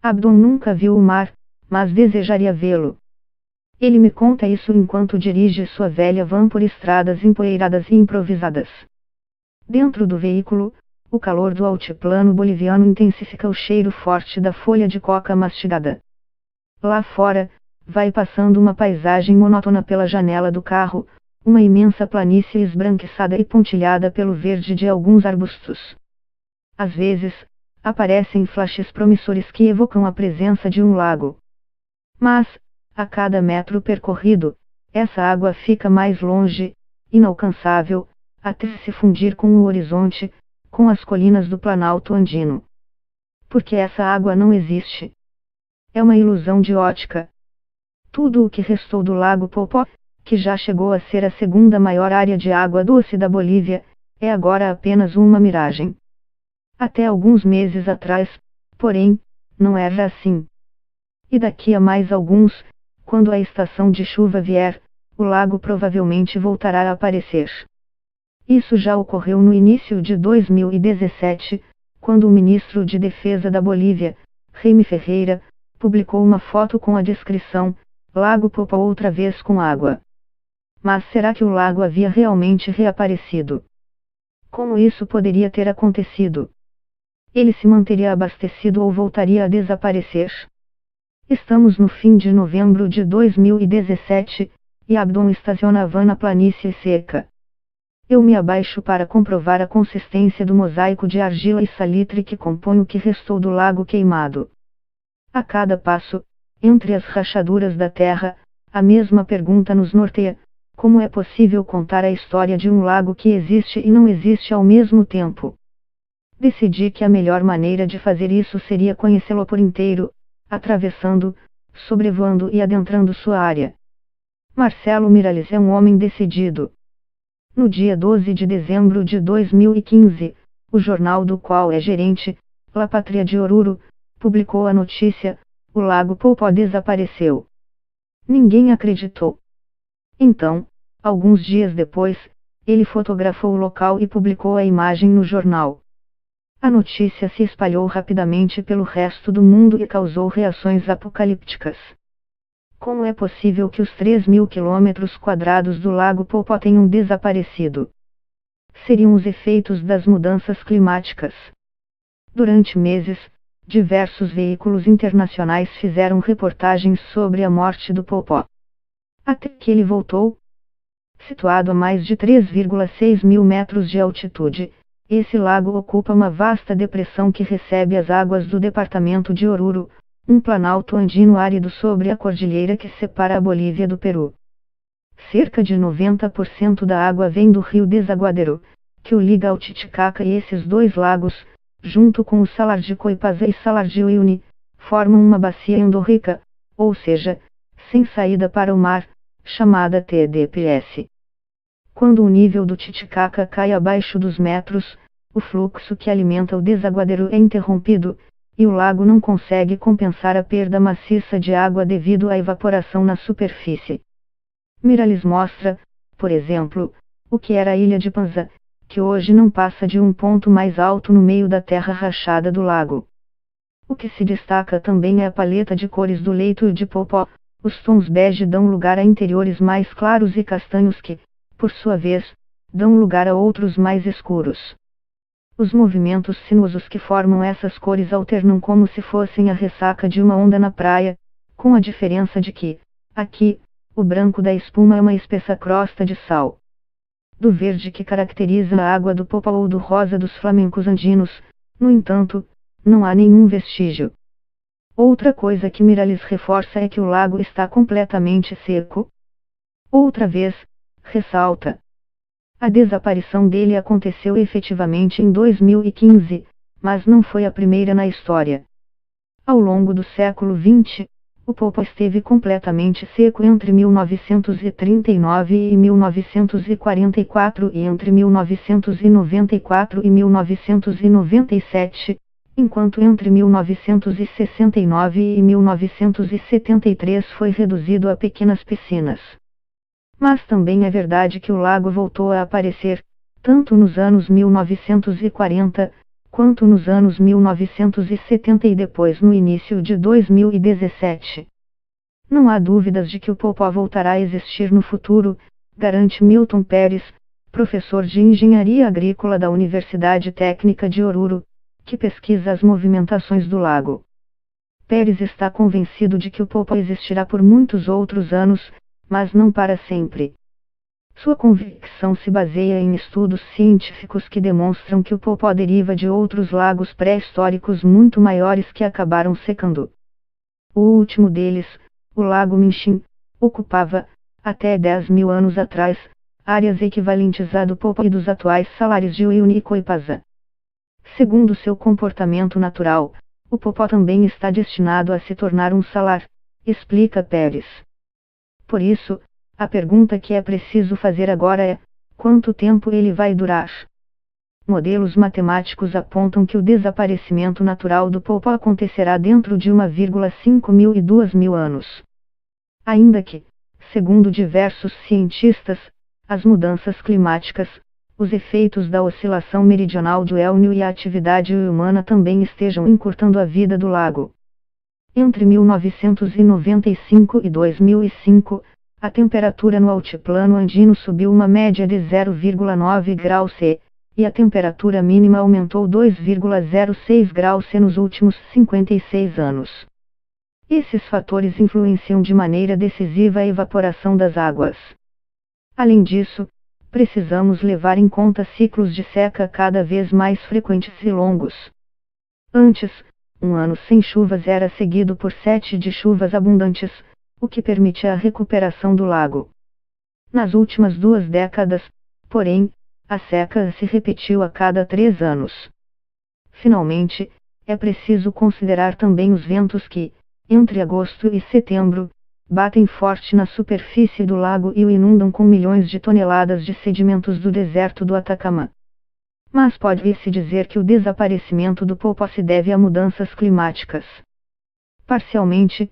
Abdon nunca viu o mar, mas desejaria vê-lo. Ele me conta isso enquanto dirige sua velha van por estradas empoeiradas e improvisadas. Dentro do veículo, o calor do altiplano boliviano intensifica o cheiro forte da folha de coca mastigada. Lá fora, vai passando uma paisagem monótona pela janela do carro, uma imensa planície esbranquiçada e pontilhada pelo verde de alguns arbustos. Às vezes, aparecem flashes promissores que evocam a presença de um lago. Mas, a cada metro percorrido, essa água fica mais longe, inalcançável, até se fundir com o horizonte, com as colinas do Planalto Andino. Porque essa água não existe. É uma ilusão de ótica. Tudo o que restou do Lago Poopó, que já chegou a ser a segunda maior área de água doce da Bolívia, é agora apenas uma miragem. Até alguns meses atrás, porém, não era assim. E daqui a mais alguns, quando a estação de chuva vier, o lago provavelmente voltará a aparecer. Isso já ocorreu no início de 2017, quando o ministro de Defesa da Bolívia, Jaime Ferreira, publicou uma foto com a descrição: Lago Poopó outra vez com água. Mas será que o lago havia realmente reaparecido? Como isso poderia ter acontecido? Ele se manteria abastecido ou voltaria a desaparecer? Estamos no fim de novembro de 2017, e Abdon estaciona a van na planície seca. Eu me abaixo para comprovar a consistência do mosaico de argila e salitre que compõe o que restou do lago queimado. A cada passo, entre as rachaduras da terra, a mesma pergunta nos norteia: como é possível contar a história de um lago que existe e não existe ao mesmo tempo? Decidi que a melhor maneira de fazer isso seria conhecê-lo por inteiro, atravessando, sobrevoando e adentrando sua área. Marcelo Miralles é um homem decidido. No dia 12 de dezembro de 2015, o jornal do qual é gerente, La Pátria de Oruro, publicou a notícia: o Lago Poopó desapareceu. Ninguém acreditou. Então, alguns dias depois, ele fotografou o local e publicou a imagem no jornal. A notícia se espalhou rapidamente pelo resto do mundo e causou reações apocalípticas. Como é possível que os 3.000 quilômetros quadrados do Lago Poopó tenham desaparecido? Seriam os efeitos das mudanças climáticas. Durante meses, diversos veículos internacionais fizeram reportagens sobre a morte do Poopó. Até que ele voltou. Situado a mais de 3,6 mil metros de altitude, esse lago ocupa uma vasta depressão que recebe as águas do departamento de Oruro, um planalto andino árido sobre a cordilheira que separa a Bolívia do Peru. Cerca de 90% da água vem do rio Desaguadero, que o liga ao Titicaca, e esses dois lagos, junto com o Salar de Coipazá e Salar de Uyuni, formam uma bacia endorreica, ou seja, sem saída para o mar, chamada TDPS. Quando o nível do Titicaca cai abaixo dos metros, o fluxo que alimenta o Desaguadero é interrompido, e o lago não consegue compensar a perda maciça de água devido à evaporação na superfície. Miralles mostra, por exemplo, o que era a ilha de Panza, que hoje não passa de um ponto mais alto no meio da terra rachada do lago. O que se destaca também é a paleta de cores do leito de Poopó. Os tons bege dão lugar a interiores mais claros e castanhos que, por sua vez, dão lugar a outros mais escuros. Os movimentos sinuosos que formam essas cores alternam como se fossem a ressaca de uma onda na praia, com a diferença de que, aqui, o branco da espuma é uma espessa crosta de sal. Do verde que caracteriza a água do Poopó ou do rosa dos flamencos andinos, no entanto, não há nenhum vestígio. Outra coisa que Miralles reforça é que o lago está completamente seco. Outra vez, ressalta. A desaparição dele aconteceu efetivamente em 2015, mas não foi a primeira na história. Ao longo do século XX, o Poopó esteve completamente seco entre 1939 e 1944 e entre 1994 e 1997, enquanto entre 1969 e 1973 foi reduzido a pequenas piscinas. Mas também é verdade que o lago voltou a aparecer, tanto nos anos 1940, quanto nos anos 1970 e depois no início de 2017. Não há dúvidas de que o Popó voltará a existir no futuro, garante Milton Pérez, professor de Engenharia Agrícola da Universidade Técnica de Oruro, que pesquisa as movimentações do lago. Pérez está convencido de que o Popó existirá por muitos outros anos, mas não para sempre. Sua convicção se baseia em estudos científicos que demonstram que o Popó deriva de outros lagos pré-históricos muito maiores que acabaram secando. O último deles, o Lago Minchim, ocupava, até 10.000 anos atrás, áreas equivalentes à do Popó e dos atuais salares de Uyuni e Coipasa. Segundo seu comportamento natural, o Popó também está destinado a se tornar um salar, explica Pérez. Por isso, a pergunta que é preciso fazer agora é: quanto tempo ele vai durar? Modelos matemáticos apontam que o desaparecimento natural do Popó acontecerá dentro de 1,5 e 2.000 anos. Ainda que, segundo diversos cientistas, as mudanças climáticas, os efeitos da oscilação meridional do El Niño e a atividade humana também estejam encurtando a vida do lago. Entre 1995 e 2005, a temperatura no altiplano andino subiu uma média de 0,9 graus C, e a temperatura mínima aumentou 2,06 graus C nos últimos 56 anos. Esses fatores influenciam de maneira decisiva a evaporação das águas. Além disso, precisamos levar em conta ciclos de seca cada vez mais frequentes e longos. Antes, um ano sem chuvas era seguido por 7 de chuvas abundantes, o que permite a recuperação do lago. Nas últimas 2 décadas, porém, a seca se repetiu a cada 3 anos. Finalmente, é preciso considerar também os ventos que, entre agosto e setembro, batem forte na superfície do lago e o inundam com milhões de toneladas de sedimentos do deserto do Atacama. Mas pode-se dizer que o desaparecimento do Popó se deve a mudanças climáticas. Parcialmente,